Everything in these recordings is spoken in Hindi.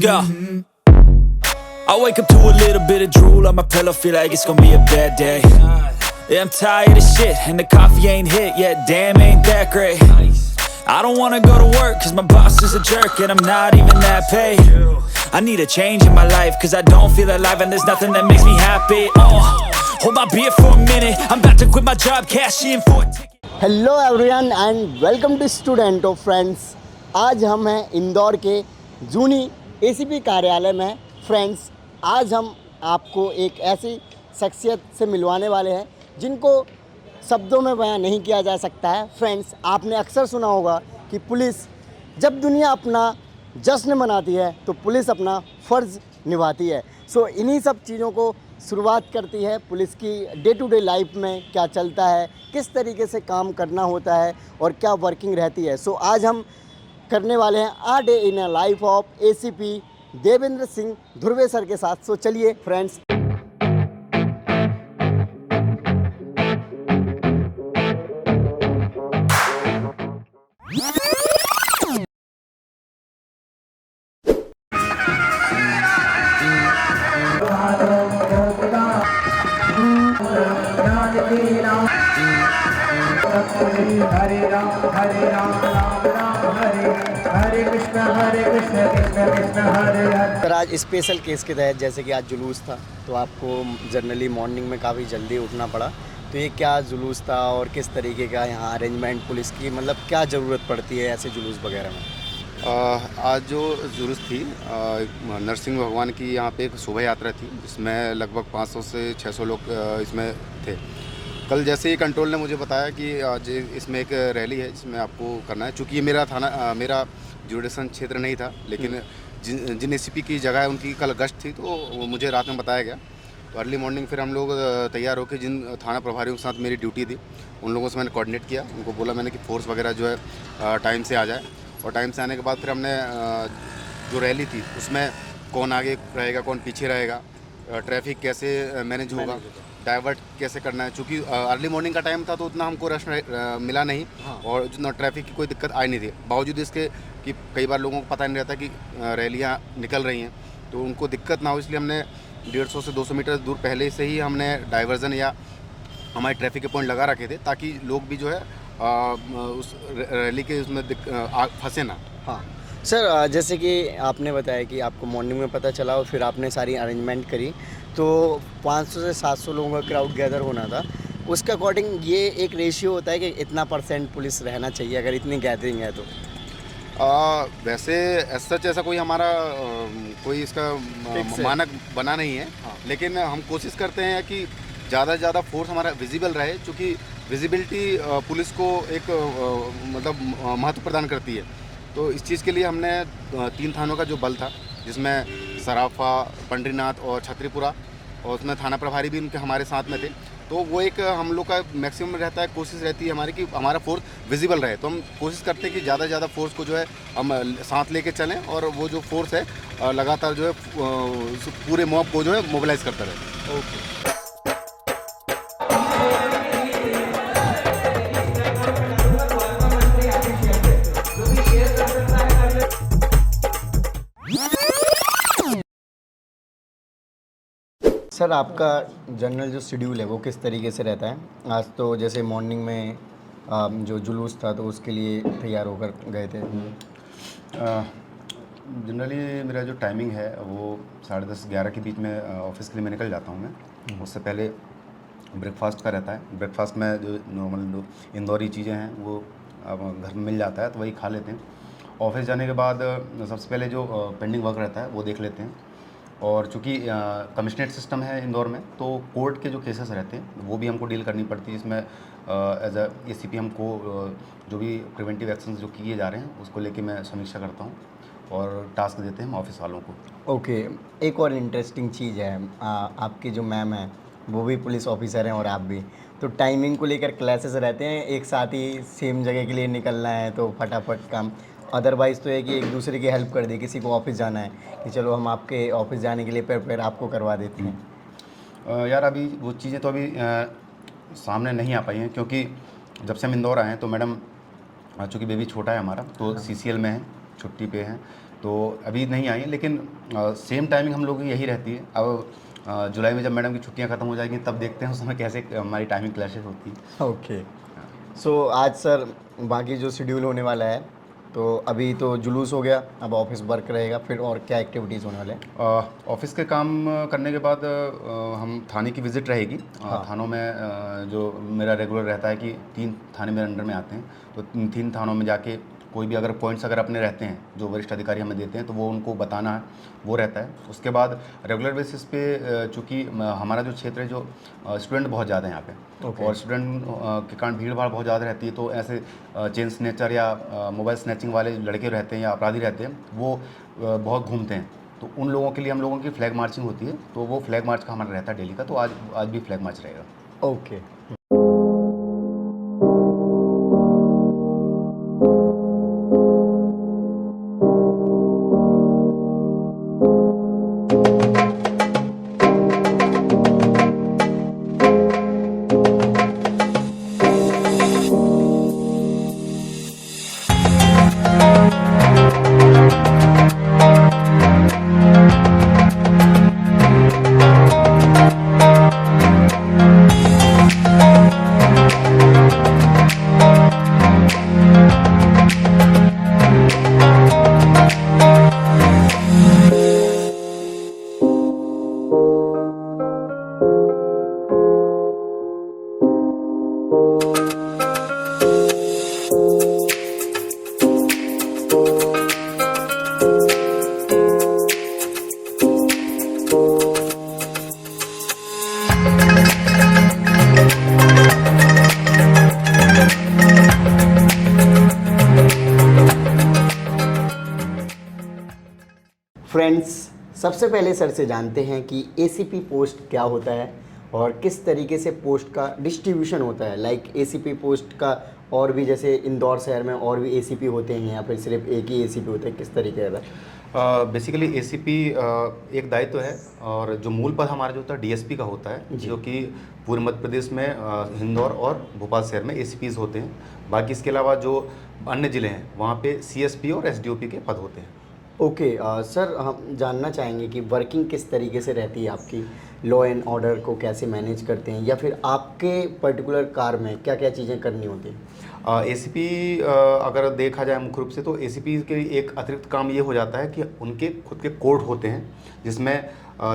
go. I wake up to a little bit of drool on my pillow, feel like it's gonna be a bad day. Yeah, I'm tired of shit, and the coffee ain't hit yet, damn ain't that great. I don't wanna go to work, cause my boss is a jerk, and I'm not even that paid. I need a change in my life, cause I don't feel alive, and there's nothing that makes me happy. Hold my beer for a minute, I'm about to quit my job, cash in for a ticket. Hello everyone and welcome to student of friends. आज हम हैं इंदौर के जूनी एसीपी कार्यालय में। फ्रेंड्स, आज हम आपको एक ऐसी शख्सियत से मिलवाने वाले हैं जिनको शब्दों में बयां नहीं किया जा सकता है। फ्रेंड्स, आपने अक्सर सुना होगा कि पुलिस जब दुनिया अपना जश्न मनाती है तो पुलिस अपना फ़र्ज़ निभाती है। सो इन्हीं सब चीज़ों को शुरुआत करती है पुलिस की डे टू डे लाइफ में क्या चलता है, किस तरीके से काम करना होता है और क्या वर्किंग रहती है। सो आज हम करने वाले हैं a day in a life of ACP Devendra Singh Dhurve sir के साथ। सो चलिए फ्रेंड्स। हरे राम राम राम हरे हरे कृष्ण कृष्ण कृष्ण हरे हरे। सर, आज स्पेशल केस के तहत जैसे कि आज जुलूस था तो आपको जनरली मॉर्निंग में काफ़ी जल्दी उठना पड़ा, तो ये क्या जुलूस था और किस तरीके का यहाँ अरेंजमेंट पुलिस की, मतलब क्या ज़रूरत पड़ती है ऐसे जुलूस वगैरह में? आज जो जुलूस थी नरसिंह भगवान की यहाँ पे एक शोभा यात्रा थी जिसमें लगभग 500 से 600 लोग इसमें थे। कल जैसे ही कंट्रोल ने मुझे बताया कि आज इसमें एक रैली है जिसमें आपको करना है। चूँकि ये मेरा थाना मेरा जुडिशन क्षेत्र नहीं था, लेकिन जिन एसीपी की जगह है उनकी कल गश्त थी तो वो मुझे रात में बताया गया। तो अर्ली मॉर्निंग फिर हम लोग तैयार होकर जिन थाना प्रभारियों के साथ मेरी ड्यूटी थी उन लोगों से मैंने कोऑर्डिनेट किया। उनको बोला मैंने कि फोर्स वगैरह जो है टाइम से आ जाए, और टाइम से आने के बाद फिर हमने जो रैली थी उसमें कौन आगे रहेगा कौन पीछे रहेगा, ट्रैफिक कैसे मैनेज होगा, डाइवर्ट कैसे करना है। चूँकि अर्ली मॉर्निंग का टाइम था तो उतना हमको रश मिला नहीं। हाँ। और जितना ट्रैफिक की कोई दिक्कत आई नहीं थी, बावजूद इसके कि कई बार लोगों को पता नहीं रहता कि रैलियाँ निकल रही हैं, तो उनको दिक्कत ना हो इसलिए हमने 150 से 200 मीटर दूर पहले से ही हमने डाइवर्जन या हमारे ट्रैफिक के पॉइंट लगा रखे थे ताकि लोग भी जो है उस रैली के उसमें फंसे ना। हाँ सर, जैसे कि आपने बताया कि आपको मॉर्निंग में पता चला और फिर आपने सारी अरेंजमेंट करी, तो 500 से 700 लोगों का क्राउड गैदर होना था। उसके अकॉर्डिंग ये एक रेशियो होता है कि इतना % पुलिस रहना चाहिए अगर इतनी गैदरिंग है तो? वैसे सच ऐसा कोई हमारा कोई इसका मानक बना नहीं है। हाँ। लेकिन हम कोशिश करते हैं कि ज़्यादा से ज़्यादा फोर्स हमारा विजिबल रहे, क्योंकि विजिबिलिटी पुलिस को एक मतलब महत्व प्रदान करती है। तो इस चीज़ के लिए हमने 3 थानों का जो बल था जिसमें सराफा, पंडरीनाथ और छतरीपुरा, और उसमें थाना प्रभारी भी उनके हमारे साथ में थे। तो वो एक हम लोग का मैक्सिमम रहता है, कोशिश रहती है हमारी कि हमारा फोर्स विजिबल रहे। तो हम कोशिश करते हैं कि ज़्यादा से ज़्यादा फोर्स को जो है हम साथ लेके चलें, और वो जो फोर्स है लगातार जो है पूरे मॉब को जो है मोबिलाइज करता रहे। ओके। सर, आपका जनरल जो शेड्यूल है वो किस तरीके से रहता है? आज तो जैसे मॉर्निंग में जो जुलूस था तो उसके लिए तैयार होकर गए थे। जनरली मेरा जो टाइमिंग है वो 10:30-11 के बीच में ऑफिस के लिए मैं निकल जाता हूँ। मैं उससे पहले ब्रेकफास्ट का रहता है। ब्रेकफास्ट में जो नॉर्मल जो इंदौरी चीज़ें हैं वो अब घर में मिल जाता है तो वही खा लेते हैं। ऑफिस जाने के बाद सबसे पहले जो पेंडिंग वर्क रहता है वो देख लेते हैं। और चूँकि कमिश्नरेट सिस्टम है इंदौर में, तो कोर्ट के जो केसेस रहते हैं वो भी हमको डील करनी पड़ती है। इसमें एज अ एसीपी हमको जो भी प्रिवेंटिव एक्शंस जो किए जा रहे हैं उसको लेके मैं समीक्षा करता हूँ और टास्क देते हैं हम ऑफिस वालों को। ओके, एक और इंटरेस्टिंग चीज़ है, आपकी जो मैम है वो भी पुलिस ऑफिसर हैं और आप भी, तो टाइमिंग को लेकर क्लासेस रहते हैं, एक साथ ही सेम जगह के लिए निकलना है तो फटाफट काम। अदरवाइज़ तो है कि एक दूसरे की हेल्प कर दे, किसी को ऑफिस जाना है कि चलो हम आपके ऑफिस जाने के लिए प्रिपेयर आपको करवा देते हैं। यार अभी वो चीज़ें तो अभी सामने नहीं आ पाई हैं, क्योंकि जब से हम इंदौर आए हैं तो मैडम चूँकि बेबी छोटा है हमारा तो CCL में है, छुट्टी पे है, तो अभी नहीं आई, लेकिन सेम टाइमिंग हम लोगों की यही रहती है। अब जुलाई में जब मैडम की छुट्टियां ख़त्म हो जाएगी तब देखते हैं उस समय कैसे हमारी टाइमिंग क्लैशेस होती है। ओके। सो आज सर बाकी जो शेड्यूल होने वाला है, तो अभी तो जुलूस हो गया, अब ऑफिस वर्क रहेगा, फिर और क्या एक्टिविटीज़ होने वाले हैं? ऑफिस के काम करने के बाद हम थाने की विज़िट रहेगी। हाँ। थानों में जो मेरा रेगुलर रहता है कि 3 थाने मेरे अंडर में आते हैं, तो 3 थानों में जाके कोई भी अगर पॉइंट्स अगर अपने रहते हैं जो वरिष्ठ अधिकारी हमें देते हैं तो वो उनको बताना है, वो रहता है। उसके बाद रेगुलर बेसिस पे चूँकि हमारा जो क्षेत्र है, जो स्टूडेंट बहुत ज़्यादा हैं यहाँ पे, Okay. और स्टूडेंट के कारण भीड़ भाड़ बहुत ज़्यादा रहती है, तो ऐसे चेन स्नैचर या मोबाइल स्नैचिंग वाले लड़के रहते हैं या अपराधी रहते हैं, वो बहुत घूमते हैं। तो उन लोगों के लिए हम लोगों की फ्लैग मार्चिंग होती है, तो वो फ्लैग मार्च का हमारा रहता है डेली का, तो आज भी फ्लैग मार्च रहेगा। ओके। फ्रेंड्स, सबसे पहले सर से जानते हैं कि एसीपी पोस्ट क्या होता है और किस तरीके से पोस्ट का डिस्ट्रीब्यूशन होता है। लाइक एसीपी पोस्ट का और भी, जैसे इंदौर शहर में और भी एसीपी होते हैं या फिर सिर्फ एक ही एसीपी होता है, किस तरीके का? बेसिकली एसीपी एक दायित्व है, और जो मूल पद हमारा जो होता है डीएसपी का होता है, जो कि पूरे मध्य प्रदेश में इंदौर और भोपाल शहर में एसीपीज होते हैं। बाकी इसके अलावा जो अन्य ज़िले हैं वहाँ पे सीएसपी और एसडीओपी के पद होते हैं। ओके। सर हम जानना चाहेंगे कि वर्किंग किस तरीके से रहती है आपकी, लॉ एंड ऑर्डर को कैसे मैनेज करते हैं, या फिर आपके पर्टिकुलर कार में क्या क्या चीज़ें करनी होती हैं? एसीपी अगर देखा जाए मुख्य रूप से, तो एसीपी के एक अतिरिक्त काम ये हो जाता है कि उनके खुद के कोर्ट होते हैं, जिसमें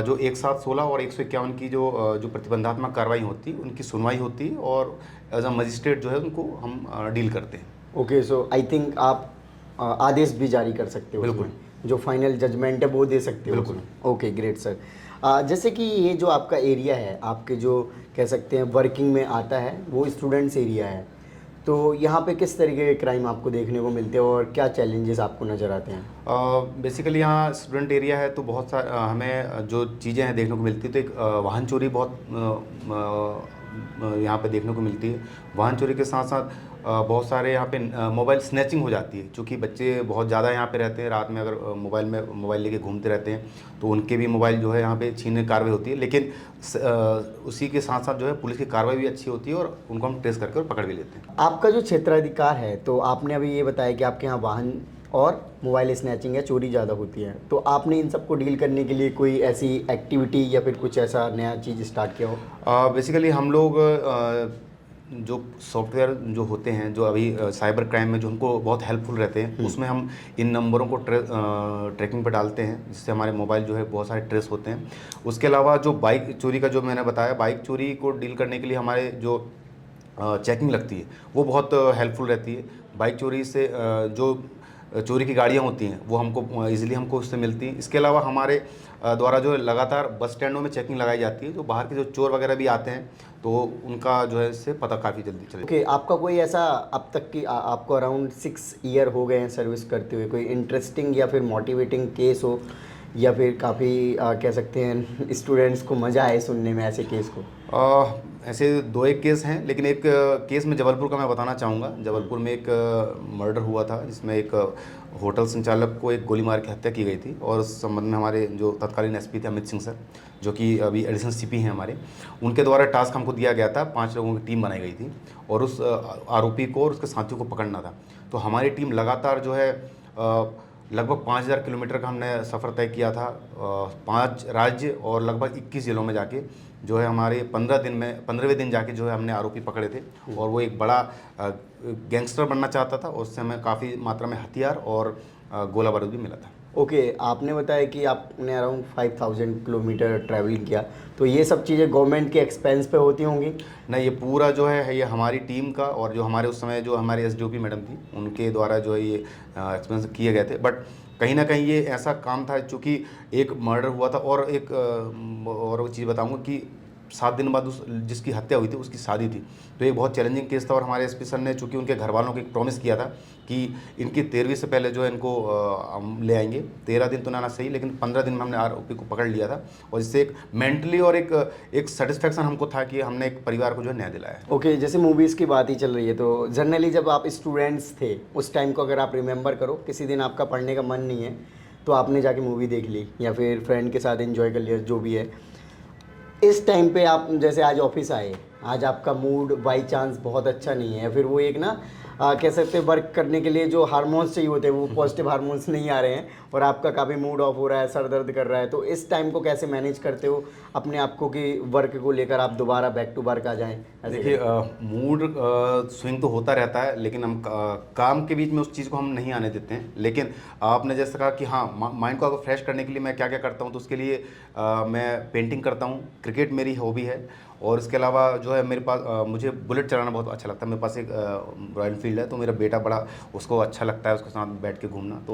जो 1716 और 151 की जो प्रतिबंधात्मक कार्रवाई होती है उनकी सुनवाई होती है, और एज अ मजिस्ट्रेट जो है उनको हम डील करते हैं। ओके। सो आई थिंक आप आदेश भी जारी कर सकते हो, बिल्कुल। उसमें जो फाइनल जजमेंट है वो दे सकते हो। बिल्कुल। Okay, great sir. जैसे कि ये जो आपका एरिया है, आपके जो कह सकते हैं वर्किंग में आता है, वो स्टूडेंट्स एरिया है, तो यहाँ पे किस तरीके के क्राइम आपको देखने को मिलते हैं और क्या चैलेंजेस आपको नज़र आते हैं? बेसिकली यहाँ स्टूडेंट एरिया है, तो बहुत सारे हमें जो चीज़ें हैं देखने को मिलती है, तो एक वाहन चोरी बहुत यहाँ पे देखने को मिलती है। वाहन चोरी के साथ साथ बहुत सारे यहाँ पे मोबाइल स्नैचिंग हो जाती है, क्योंकि बच्चे बहुत ज़्यादा यहाँ पे रहते हैं, रात में अगर मोबाइल लेके घूमते रहते हैं तो उनके भी मोबाइल जो है यहाँ पे छीनने की कार्रवाई होती है। लेकिन उसी के साथ साथ जो है पुलिस की कार्रवाई भी अच्छी होती है, और उनको हम ट्रेस करके और पकड़ भी लेते हैं। आपका जो क्षेत्राधिकार है, तो आपने अभी ये बताया कि आपके यहाँ वाहन और मोबाइल स्नैचिंग या चोरी ज़्यादा होती है, तो आपने इन सबको डील करने के लिए कोई ऐसी एक्टिविटी या फिर कुछ ऐसा नया चीज़ स्टार्ट किया हो? बेसिकली हम लोग जो सॉफ्टवेयर जो होते हैं, जो अभी साइबर क्राइम में जो हमको बहुत हेल्पफुल रहते हैं, उसमें हम इन नंबरों को ट्रैकिंग पर डालते हैं, जिससे हमारे मोबाइल जो है बहुत सारे ट्रेस होते हैं। उसके अलावा जो बाइक चोरी का जो मैंने बताया, बाइक चोरी को डील करने के लिए हमारे जो चेकिंग लगती है वो बहुत हेल्पफुल रहती है। बाइक चोरी से जो चोरी की गाड़ियाँ होती हैं वो हमको ईजिली हमको उससे मिलती हैं। इसके अलावा हमारे द्वारा जो लगातार बस स्टैंडों में चेकिंग लगाई जाती है, जो बाहर के जो चोर वगैरह भी आते हैं तो उनका जो है इससे पता काफ़ी जल्दी चले। ओके। आपका कोई ऐसा अब तक की आपको अराउंड 6 ईयर हो गए हैं सर्विस करते हुए, कोई इंटरेस्टिंग या फिर मोटिवेटिंग केस हो, या फिर काफ़ी कह सकते हैं स्टूडेंट्स को मज़ा आए सुनने में ऐसे केस को? ऐसे 2-1 केस हैं, लेकिन एक केस में जबलपुर का मैं बताना चाहूँगा। जबलपुर में एक मर्डर हुआ था, जिसमें एक होटल संचालक को एक गोली मार के हत्या की गई थी, और उस संबंध में हमारे जो तत्कालीन एसपी थे अमित सिंह सर, जो कि अभी एडिशनल सीपी हैं हमारे, उनके द्वारा टास्क हमको दिया गया था। 5 लोगों की टीम बनाई गई थी, और उस आरोपी को और उसके साथियों को पकड़ना था। तो हमारी टीम लगातार जो है लगभग 5000 किलोमीटर का हमने सफ़र तय किया था, 5 राज्य और लगभग 21 जिलों में जाके जो है हमारे 15वें दिन जाके जो है हमने आरोपी पकड़े थे। और वो एक बड़ा गैंगस्टर बनना चाहता था, उससे हमें काफ़ी मात्रा में हथियार और गोला बारूद भी मिला था। ओके, आपने बताया कि आपने अराउंड 5000 किलोमीटर ट्रैवलिंग किया, तो ये सब चीज़ें गवर्नमेंट के एक्सपेंस पे होती होंगी? नहीं, ये पूरा जो है ये हमारी टीम का, और जो हमारे उस समय जो हमारे एसडीओपी मैडम थी उनके द्वारा जो है ये एक्सपेंस किए गए थे। बट कहीं ना कहीं ये ऐसा काम था, चूँकि एक मर्डर हुआ था और एक और चीज़ बताऊंगा कि 7 दिन बाद उस जिसकी हत्या हुई थी उसकी शादी थी, तो ये बहुत चैलेंजिंग केस था। और हमारे एसपी सर ने चूँकि उनके घर वालों को एक प्रॉमिस किया था कि इनकी 13वीं से पहले जो है इनको हम ले आएंगे। 13 दिन तो ना सही, लेकिन 15 दिन में हमने आरोपी को पकड़ लिया था, और इससे एक मेंटली और एक सेटिस्फेक्शन हमको था कि हमने एक परिवार को जो है न्याय दिलाया है। ओके, जैसे मूवीज़ की बात ही चल रही है, तो जनरली जब आप स्टूडेंट्स थे उस टाइम को अगर आप रिमेंबर करो, किसी दिन आपका पढ़ने का मन नहीं है तो आपने जाके मूवी देख ली या फिर फ्रेंड के साथ एंजॉय कर लिया, जो भी है। इस टाइम पे आप जैसे आज ऑफिस आए, आज आपका मूड बाई चांस बहुत अच्छा नहीं है, फिर वो एक ना कह सकते हैं वर्क करने के लिए जो हार्मोन्स चाहिए होते हैं वो पॉजिटिव हार्मोन्स नहीं आ रहे हैं, और आपका काफ़ी मूड ऑफ हो रहा है, सर दर्द कर रहा है, तो इस टाइम को कैसे मैनेज करते हो अपने आप को कि वर्क को लेकर आप दोबारा बैक टू वर्क आ जाएं? देखिए, मूड स्विंग तो होता रहता है, लेकिन हम काम के बीच में उस चीज़ को हम नहीं आने देते हैं। लेकिन आपने जैसे कहा कि हाँ, माइंड को अगर फ्रेश करने के लिए मैं क्या क्या करता हूँ, तो उसके लिए मैं पेंटिंग करता हूँ, क्रिकेट मेरी हॉबी है, और इसके अलावा जो है मेरे पास मुझे बुलेट चलाना बहुत अच्छा लगता है। मेरे पास एक रॉयल एनफील्ड है, तो मेरा बेटा बड़ा उसको अच्छा लगता है उसके साथ बैठ के घूमना, तो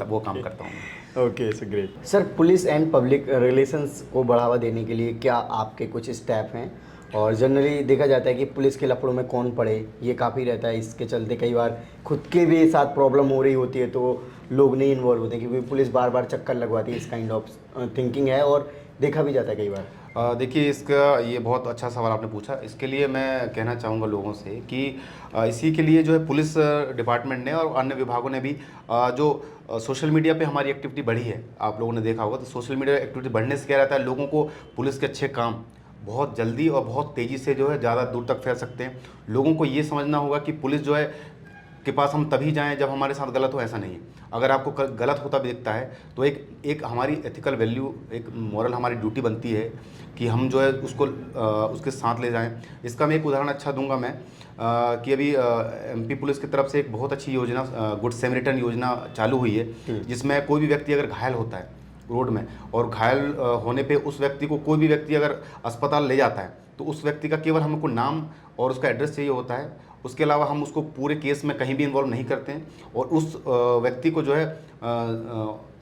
वो काम करता हूँ। Okay, so great. Sir, police and public relations को बढ़ावा देने के लिए क्या आपके कुछ स्टेप हैं? और जनरली देखा जाता है कि पुलिस के लफड़ों में कौन पड़े, ये काफ़ी रहता है, इसके चलते कई बार खुद के भी साथ प्रॉब्लम हो रही होती है तो लोग नहीं इन्वॉल्व होते हैं, क्योंकि पुलिस बार बार चक्कर लगवाती है। इस काइंड ऑफ थिंकिंग है और देखा भी जाता है कई बार। देखिए, इसका ये बहुत अच्छा सवाल आपने पूछा। इसके लिए मैं कहना चाहूँगा लोगों से कि इसी के लिए जो है पुलिस डिपार्टमेंट ने और अन्य विभागों ने भी जो सोशल मीडिया पे हमारी एक्टिविटी बढ़ी है, आप लोगों ने देखा होगा, तो सोशल मीडिया एक्टिविटी बढ़ने से क्या रहता है, लोगों को पुलिस के अच्छे काम बहुत जल्दी और बहुत तेज़ी से जो है ज़्यादा दूर तक फैल सकते हैं। लोगों को ये समझना होगा कि पुलिस जो है के पास हम तभी जाएं जब हमारे साथ गलत हो, ऐसा नहीं है। अगर आपको गलत होता भी दिखता है तो एक हमारी एथिकल वैल्यू, एक मॉरल हमारी ड्यूटी बनती है कि हम जो है उसको उसके साथ ले जाएं। इसका मैं एक उदाहरण अच्छा दूंगा मैं कि अभी एमपी पुलिस की तरफ से एक बहुत अच्छी योजना गुड सैमरिटन योजना चालू हुई है, जिसमें कोई भी व्यक्ति अगर घायल होता है रोड में, और घायल होने पे उस व्यक्ति को कोई भी व्यक्ति अगर अस्पताल ले जाता है, तो उस व्यक्ति का केवल हमको नाम और उसका एड्रेस चाहिए होता है। उसके अलावा हम उसको पूरे केस में कहीं भी इन्वॉल्व नहीं करते हैं, और उस व्यक्ति को जो है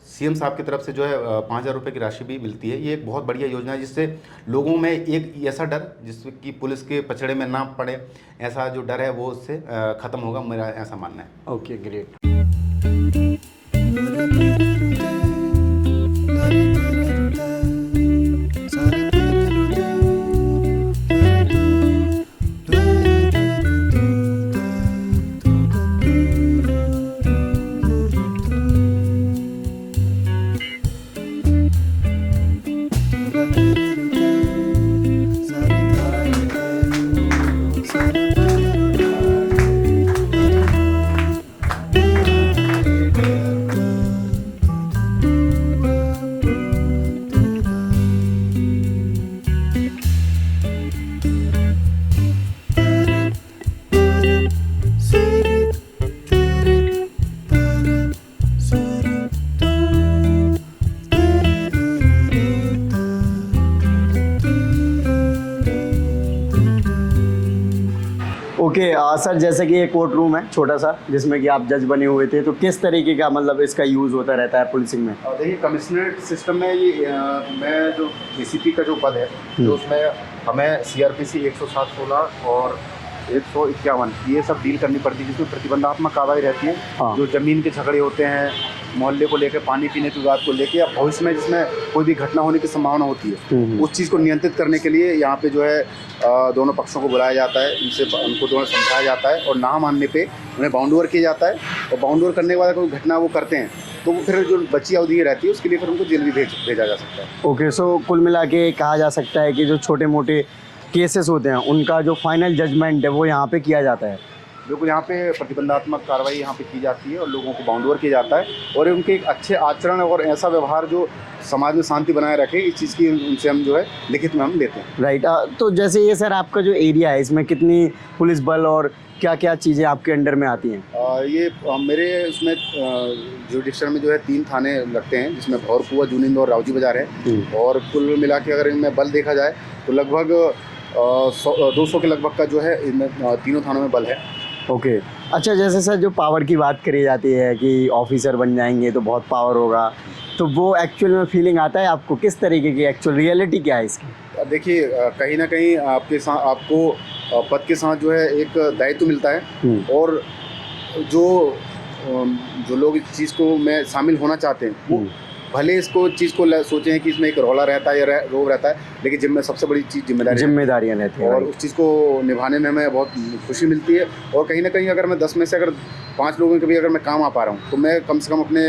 सीएम साहब की तरफ से जो है 5000 रुपये की राशि भी मिलती है। ये एक बहुत बढ़िया योजना है, जिससे लोगों में एक ऐसा डर जिससे कि पुलिस के पचड़े में ना पड़े, ऐसा जो डर है वो उससे ख़त्म होगा, मेरा ऐसा मानना है। Okay, great. ओके, सर, जैसे कि ये कोर्ट रूम है छोटा सा जिसमें कि आप जज बने हुए थे, तो किस तरीके का मतलब इसका यूज़ होता रहता है पुलिसिंग में? देखिए, कमिश्नरेट सिस्टम में ये मैं जो एसीपी का जो पद है, तो उसमें हमें सीआरपीसी 107-16 और 151 ये सब डील करनी पड़ती है, जिसमें प्रतिबंधात्मक कार्रवाई रहती है। हाँ। जो ज़मीन के झगड़े होते हैं, मोहल्ले को लेकर, पानी पीने की बात को लेकर, या भविष्य में जिसमें कोई भी घटना होने की संभावना होती है, उस चीज़ को नियंत्रित करने के लिए यहाँ पे जो है दोनों पक्षों को बुलाया जाता है, उनको दोनों समझाया जाता है, और ना मानने पे उन्हें बाउंड ओवर किया जाता है। और बाउंड ओवर करने के बाद कोई घटना वो करते हैं तो वो फिर जो बची अवधि रहती है उसके लिए फिर उनको जेल भी भेजा जा सकता है। ओके, सो कुल मिला के कहा जा सकता है कि जो छोटे मोटे केसेस होते हैं उनका जो फाइनल जजमेंट है वो यहाँ पे किया जाता है। बिल्कुल यहाँ पे प्रतिबंधात्मक कार्रवाई यहाँ पे की जाती है और लोगों को बाउंड ओवर किया जाता है और उनके एक अच्छे आचरण और ऐसा व्यवहार जो समाज में शांति बनाए रखे, इस चीज़ की उनसे हम जो है लिखित में हम लेते हैं। राइट। तो जैसे ये सर आपका जो एरिया है, इसमें कितनी पुलिस बल और क्या क्या चीज़ें आपके अंडर में आती हैं? ये मेरे उसमें जुडिक्शन में जो है 3 थाने लगते हैं, जिसमें भौरकुआ, जूनिंद और रावजी बाजार है। और कुल मिला के अगर इनमें बल देखा जाए तो लगभग 200 के लगभग का जो है इनमें तीनों थानों में बल है। ओके। अच्छा, जैसे सर जो पावर की बात करी जाती है कि ऑफिसर बन जाएंगे तो बहुत पावर होगा, तो वो एक्चुअल में फीलिंग आता है आपको? किस तरीके की एक्चुअल रियलिटी क्या है इसकी? देखिए, कहीं ना कहीं आपके साथ आपको पद के साथ जो है एक दायित्व मिलता है और जो लोग इस चीज़ को में शामिल होना चाहते हैं वो भले इसको चीज़ को सोचें हैं कि इसमें एक रौला रहता है या रोग रहता है, लेकिन जिम्मे सबसे बड़ी चीज़ जिम्मेदारियाँ रहती हैं और उस चीज़ को निभाने में हमें बहुत खुशी मिलती है। और कहीं ना कहीं अगर मैं 10 में से अगर 5 लोगों के भी अगर मैं काम आ पा रहा हूँ तो मैं कम से कम अपने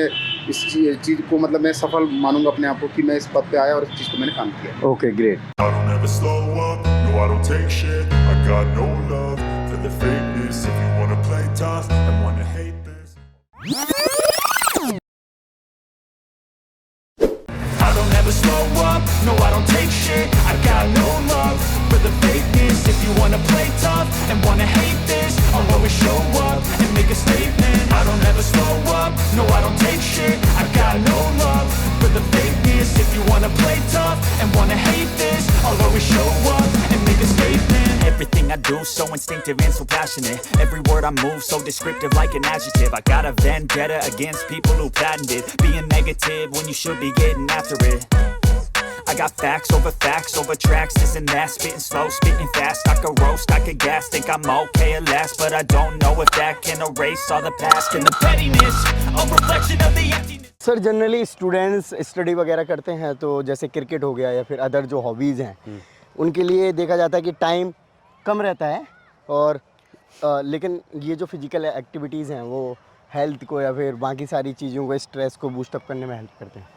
इस चीज़ को मतलब मैं सफल मानूंगा अपने आप को कि मैं इस पद पे आया और इस चीज़ को मैंने काम किया। Okay, great. I don't ever slow up, no I don't take shit. I got no love for the fakeness. If you wanna play tough and wanna hate this, I don't ever slow up, no I don't take shit. I got no love for the fakeness. If you wanna play tough and wanna hate this, I'll always show up and make a statement. I don't ever slow up, no I don't take shit. I got no love for the fakeness. If you wanna play tough and wanna hate this, I'll always show up and make a statement. Everything I do so instinctive and so passionate. Every word I move so descriptive like an adjective. I got a vendetta against people who patented being negative when you should be getting after it. I got facts over tracks, this and that. Spitting slow, spitting fast. I could roast, I could gas. Think I'm okay at last, but I don't know if that can erase all the past. And the pettiness, a reflection of the emptiness. Sir generally students study वगैरह करते हैं तो जैसे क्रिकेट हो गया या फिर अदर जो हॉबीज़ हैं उनके लिए देखा जाता है कि टाइम कम रहता है और लेकिन ये जो फिजिकल एक्टिविटीज़ हैं वो हेल्थ को या फिर बाकी सारी चीज़ों को, स्ट्रेस को बूस्टअप करने में हेल्प करते हैं।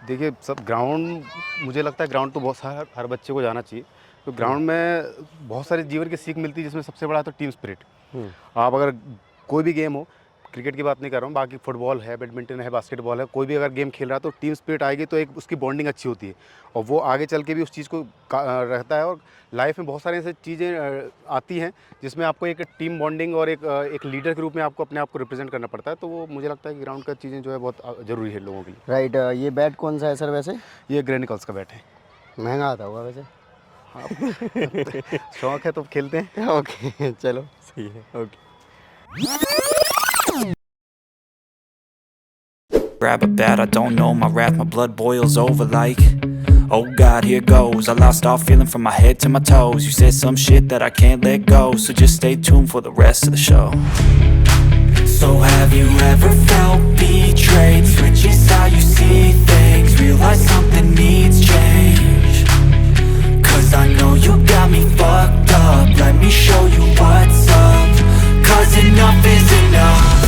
देखिए, सब ग्राउंड, मुझे लगता है ग्राउंड तो बहुत सारा हर बच्चे को जाना चाहिए। तो ग्राउंड में बहुत सारी जीवन की सीख मिलती है, जिसमें सबसे बड़ा तो टीम स्पिरिट। आप अगर कोई भी गेम हो, क्रिकेट की बात नहीं कर रहा हूँ, बाकी फुटबॉल है, बैडमिंटन है, बास्केटबॉल है, कोई भी अगर गेम खेल रहा है तो टीम स्पिरिट आएगी तो एक उसकी बॉन्डिंग अच्छी होती है और वो आगे चल के भी उस चीज़ को रहता है। और लाइफ में बहुत सारी ऐसी चीज़ें आती हैं जिसमें आपको एक टीम बॉन्डिंग और एक लीडर के रूप में आपको अपने आप को रिप्रेजेंट करना पड़ता है। तो वो मुझे लगता है कि ग्राउंड का चीज़ें जो है बहुत ज़रूरी है लोगों के लिए। राइट। ये बैट कौन सा है सर वैसे? ये ग्रेनिकल्स का बैट है। महंगा आता होगा वैसे? हाँ, शौक है तो खेलते हैं। ओके, चलो सही है। Okay. Grab a bat, I don't know my wrath, my blood boils over like oh god, here goes. I lost all feeling from my head to my toes. You said some shit that I can't let go, so just stay tuned for the rest of the show. So have you ever felt betrayed? Switches how you see things, realize something needs change. Cause I know you got me fucked up, let me show you what's up. Cause enough is enough.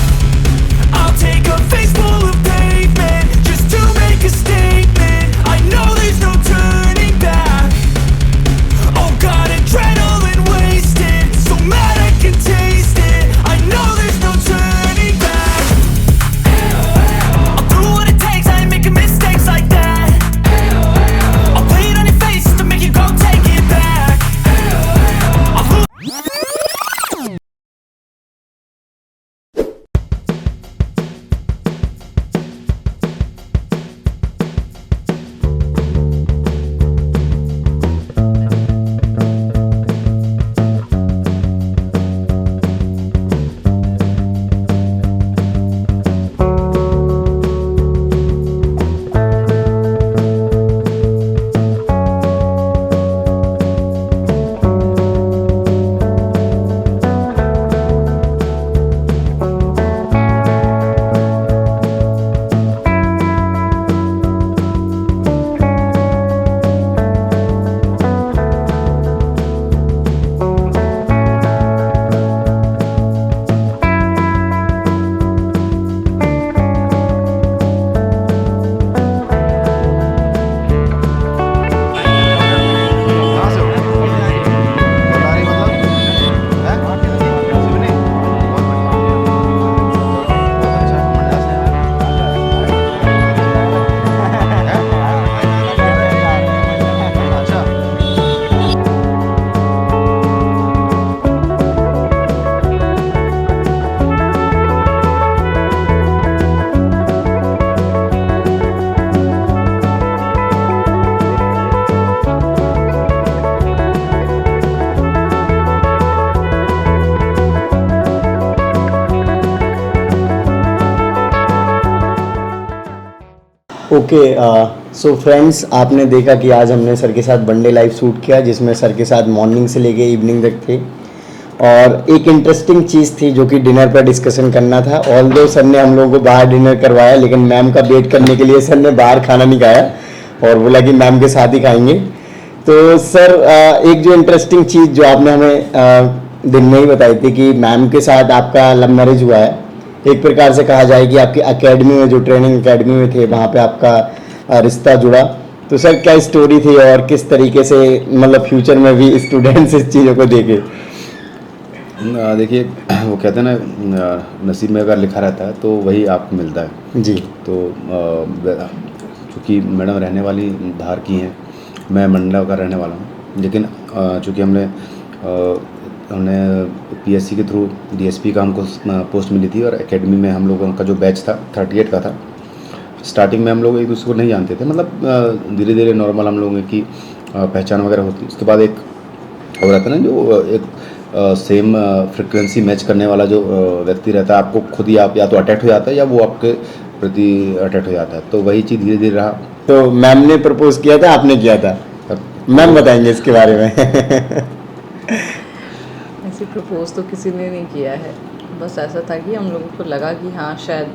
I'll take a face full of pavement just to make a statement. I know there's no turning back. Oh god, adrenaline wasted, so mad I can taste it. I know there's no turning back. I'll do what it takes, I ain't making mistakes like that. I'll play it on your face to make you go take it back. I'll lose okay, so friends, आपने देखा कि आज हमने सर के साथ वनडे लाइव शूट किया, जिसमें सर के साथ मॉर्निंग से लेके इवनिंग तक थे। और एक इंटरेस्टिंग चीज़ थी जो कि डिनर पर डिस्कशन करना था। ऑल्दो सर ने हम लोगों को बाहर डिनर करवाया, लेकिन मैम का वेट करने के लिए सर ने बाहर खाना नहीं खाया और बोला कि मैम के साथ ही खाएंगे। तो सर, एक जो इंटरेस्टिंग चीज़ जो आपने हमें दिन में ही बताई थी कि मैम के साथ आपका लव मैरिज हुआ है। एक प्रकार से कहा जाए कि आपकी एकेडमी में, जो ट्रेनिंग एकेडमी में थे, वहाँ पे आपका रिश्ता जुड़ा। तो सर, क्या स्टोरी थी और किस तरीके से मतलब फ्यूचर में भी स्टूडेंट्स इस चीज़ों को देखे? देखिए, वो कहते हैं ना, नसीब में अगर लिखा रहता है तो वही आपको मिलता है जी। तो चूँकि मैडम रहने वाली धार की हैं, मैं मंडला का रहने वाला हूँ, लेकिन चूँकि हमने पीएससी के थ्रू डीएसपी का हमको पोस्ट मिली थी और एकेडमी में हम लोगों का जो बैच था 38 का था। स्टार्टिंग में हम लोग एक दूसरे को नहीं जानते थे, मतलब धीरे धीरे नॉर्मल हम लोगों की पहचान वगैरह होती। उसके बाद एक हो रहता है ना, जो एक सेम फ्रिक्वेंसी मैच करने वाला जो व्यक्ति रहता है, आपको खुद ही आप या तो अटैच हो जाता है या वो आपके प्रति अटैच हो जाता है। तो वही चीज़ धीरे धीरे रहा। तो मैम ने प्रपोज किया था, आपने किया था? मैम बताएंगे इसके बारे में। ऐसे प्रपोज तो किसी ने नहीं किया है, बस ऐसा था कि हम लोगों को लगा कि हाँ, शायद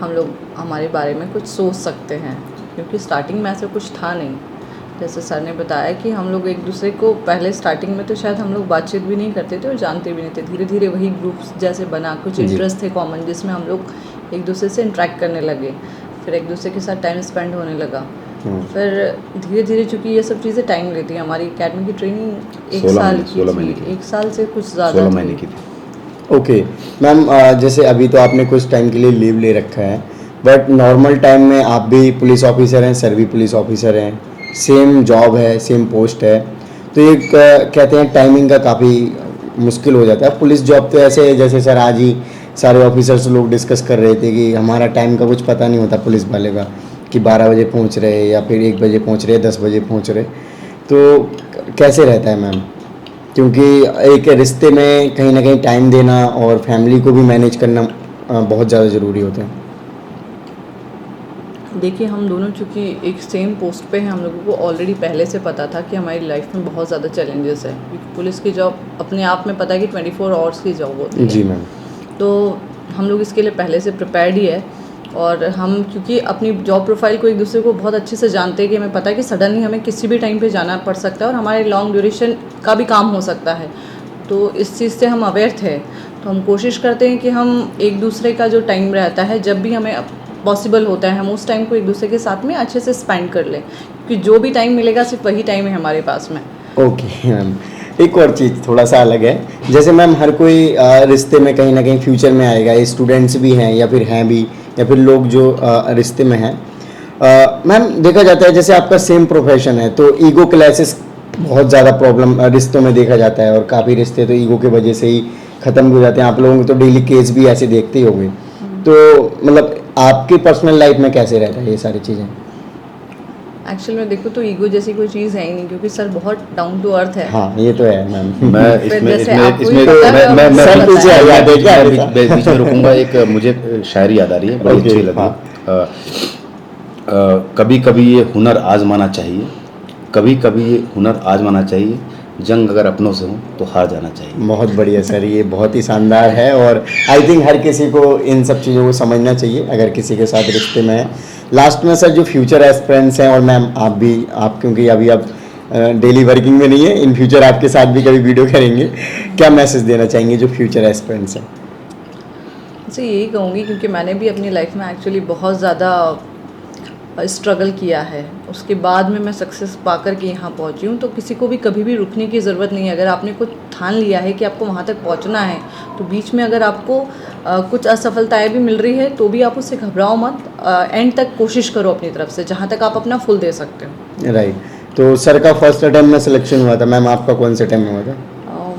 हम लोग हमारे बारे में कुछ सोच सकते हैं, क्योंकि स्टार्टिंग में ऐसा कुछ था नहीं। जैसे सर ने बताया कि हम लोग एक दूसरे को पहले स्टार्टिंग में तो शायद हम लोग बातचीत भी नहीं करते थे और जानते भी नहीं थे। धीरे धीरे वही ग्रुप्स जैसे बना, कुछ इंटरेस्ट थे कॉमन, जिसमें हम लोग एक दूसरे से इंटरेक्ट करने लगे, फिर एक दूसरे के साथ टाइम स्पेंड होने लगा। फिर धीरे धीरे, चूँकि ये सब चीज़ें टाइम लेती हैं, हमारी एकेडमी की ट्रेनिंग 1 साल की थी, 1 साल से कुछ ज़्यादा 16 महीने की थी। ओके मैम, जैसे अभी तो आपने कुछ टाइम के लिए लीव ले रखा है, बट नॉर्मल टाइम में आप भी पुलिस ऑफिसर हैं, सर भी पुलिस ऑफिसर हैं, सेम जॉब है, सेम पोस्ट है, तो ये कहते हैं टाइमिंग का काफ़ी मुश्किल हो जाता है। पुलिस जॉब तो ऐसे है, जैसे सर आज ही सारे ऑफिसर्स लोग डिस्कस कर रहे थे कि हमारा टाइम का कुछ पता नहीं होता पुलिस वाले का, कि 12 बजे पहुंच रहे या फिर 1 बजे पहुंच रहे, 10 बजे पहुंच रहे। तो कैसे रहता है मैम? क्योंकि एक रिश्ते में कहीं ना कहीं टाइम देना और फैमिली को भी मैनेज करना बहुत ज़्यादा ज़रूरी होता है। देखिए, हम दोनों चूँकि एक सेम पोस्ट पे हैं, हम लोगों को ऑलरेडी पहले से पता था कि हमारी लाइफ में बहुत ज़्यादा चैलेंजेस है, क्योंकि पुलिस की जॉब अपने आप में पता है कि 24 आवर्स की जॉब होती है। जी मैम। तो हम लोग इसके लिए पहले से प्रिपेयर्ड ही है, और हम क्योंकि अपनी जॉब प्रोफाइल को एक दूसरे को बहुत अच्छे से जानते हैं कि हमें पता है कि सडनली हमें किसी भी टाइम पे जाना पड़ सकता है और हमारे लॉन्ग ड्यूरेशन का भी काम हो सकता है। तो इस चीज़ से हम अवेयर थे, तो हम कोशिश करते हैं कि हम एक दूसरे का जो टाइम रहता है, जब भी हमें पॉसिबल होता है, हम उस टाइम को एक दूसरे के साथ में अच्छे से स्पेंड कर लें, क्योंकि जो भी टाइम मिलेगा सिर्फ वही टाइम है हमारे पास में। ओके मैम, एक और चीज़ थोड़ा सा अलग है, जैसे मैम हर कोई रिश्ते में कहीं ना कहीं फ्यूचर में आएगा, स्टूडेंट्स भी हैं या फिर हैं भी, या फिर लोग जो रिश्ते में हैं। मैम देखा जाता है जैसे आपका सेम प्रोफेशन है, तो ईगो क्लैशेस बहुत ज़्यादा प्रॉब्लम रिश्तों में देखा जाता है, और काफ़ी रिश्ते तो ईगो की वजह से ही ख़त्म हो जाते हैं। आप लोगों को तो डेली केस भी ऐसे देखते ही होंगे, तो मतलब आपकी पर्सनल लाइफ में कैसे रहता है ये सारी चीज़ें? एक्चुअल में देखो तो ईगो जैसी कोई चीज़ है ही नहीं, क्योंकि सर बहुत डाउन टू अर्थ है। हाँ ये तो है मैम। मैं फिर इसमें जैसे इसमें आपको इसमें ही पता है, मैं सर मैं पीछे आ जाते हैं क्या? बीच में रुकूंगा। एक मुझे शायरी याद आ रही है, बड़ी Okay, अच्छी लगी। हाँ। कभी कभी ये हुनर आजमाना चाहिए, कभी कभी ये हुनर आजमाना चाहिए, जंग अगर अपनों से हो तो हार जाना चाहिए। बहुत बढ़िया सर, ये बहुत ही शानदार है, और आई थिंक हर किसी को इन सब चीज़ों को समझना चाहिए अगर किसी के साथ रिश्ते में है। लास्ट में सर, जो फ्यूचर एस्पिरेंट्स हैं, और मैम आप क्योंकि अभी आप डेली वर्किंग में नहीं है, इन फ्यूचर आपके साथ भी कभी वीडियो करेंगे, क्या मैसेज देना चाहेंगे जो फ्यूचर एस्पिरेंट्स हैं? तो यही कहूँगी, क्योंकि मैंने भी अपनी लाइफ में एक्चुअली बहुत ज़्यादा स्ट्रगल किया है, उसके बाद में मैं सक्सेस पाकर के यहाँ पहुँची हूँ। तो किसी को भी कभी भी रुकने की ज़रूरत नहीं है। अगर आपने कुछ ठान लिया है कि आपको वहाँ तक पहुँचना है, तो बीच में अगर आपको कुछ असफलताएं भी मिल रही है तो भी आप उससे घबराओ मत, एंड तक कोशिश करो अपनी तरफ से, जहाँ तक आप अपना फुल दे सकते हो। राइट। तो सर का फर्स्ट अटेम्प्ट में सिलेक्शन हुआ था, मैम आपका कौन से अटेम्प्ट में हुआ था?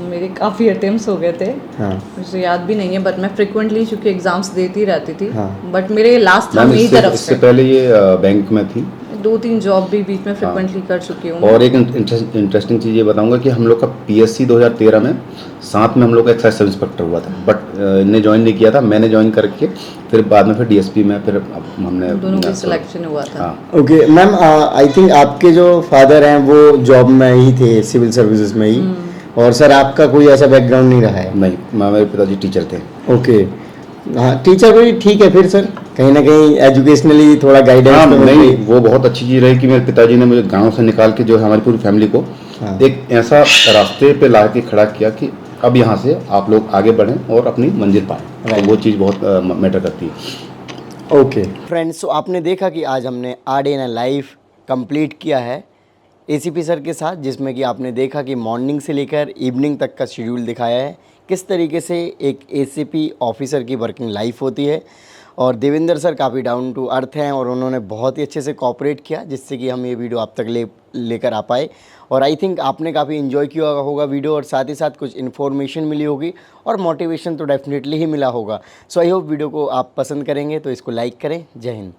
मेरे काफ़ी अटेम्प्ट्स हो गए थे, हाँ। मुझे याद भी नहीं है, बट मैं फ्रिक्वेंटली चूँकि एग्जाम्स देती रहती थी, हाँ। बट मेरे लास्ट था मैम मेरी तरफ इससे से। पहले ये बैंक में थी? 2-3 जॉब भी बीच में फ्रिक्वेंटली कर चुकी हूँ। और एक इंटरेस्टिंग चीज़ ये बताऊंगा कि हम लोग का PSC 2013 में साथ में हम लोग का एक्साइज सब इंस्पेक्टर हुआ था, बट इन्हें ज्वाइन नहीं किया था, मैंने ज्वाइन करके फिर बाद में फिर DSP में फिर हमने दोनों का सिलेक्शन हुआ था। हाँ। ओके मैम, आई थिंक आपके जो फादर हैं वो जॉब में ही थे, सिविल सर्विसेज में ही, और सर आपका कोई ऐसा बैकग्राउंड नहीं रहा है? नहीं, मेरे पिताजी टीचर थे। ओके, हाँ टीचर भी ठीक है फिर सर, कहीं ना कहीं एजुकेशनली थोड़ा गाइडेंस हाँ, तो मिल नहीं, गई। वो बहुत अच्छी चीज़ रही कि मेरे पिताजी ने मुझे गांव से निकाल के जो है हमारी पूरी फैमिली को हाँ। एक ऐसा रास्ते पे ला के खड़ा किया कि अब यहाँ से आप लोग आगे बढ़ें और अपनी मंजिल पाएं। तो वो चीज़ बहुत मैटर करती है। ओके फ्रेंड्स, तो आपने देखा कि आज हमने a day in a life complete किया है ACP सर के साथ, जिसमें कि आपने देखा कि मॉर्निंग से लेकर इवनिंग तक का शेड्यूल दिखाया है, किस तरीके से एक ACP ऑफिसर की वर्किंग लाइफ होती है। और देवेंद्र सर काफ़ी डाउन टू अर्थ हैं और उन्होंने बहुत ही अच्छे से कोऑपरेट किया, जिससे कि हम ये वीडियो आप तक लेकर आ पाए। और आई थिंक आपने काफ़ी इन्जॉय किया होगा वीडियो, और साथ ही साथ कुछ इन्फॉर्मेशन मिली होगी और मोटिवेशन तो डेफिनेटली ही मिला होगा। सो आई होप वीडियो को आप पसंद करेंगे, तो इसको लाइक करें। जय हिंद।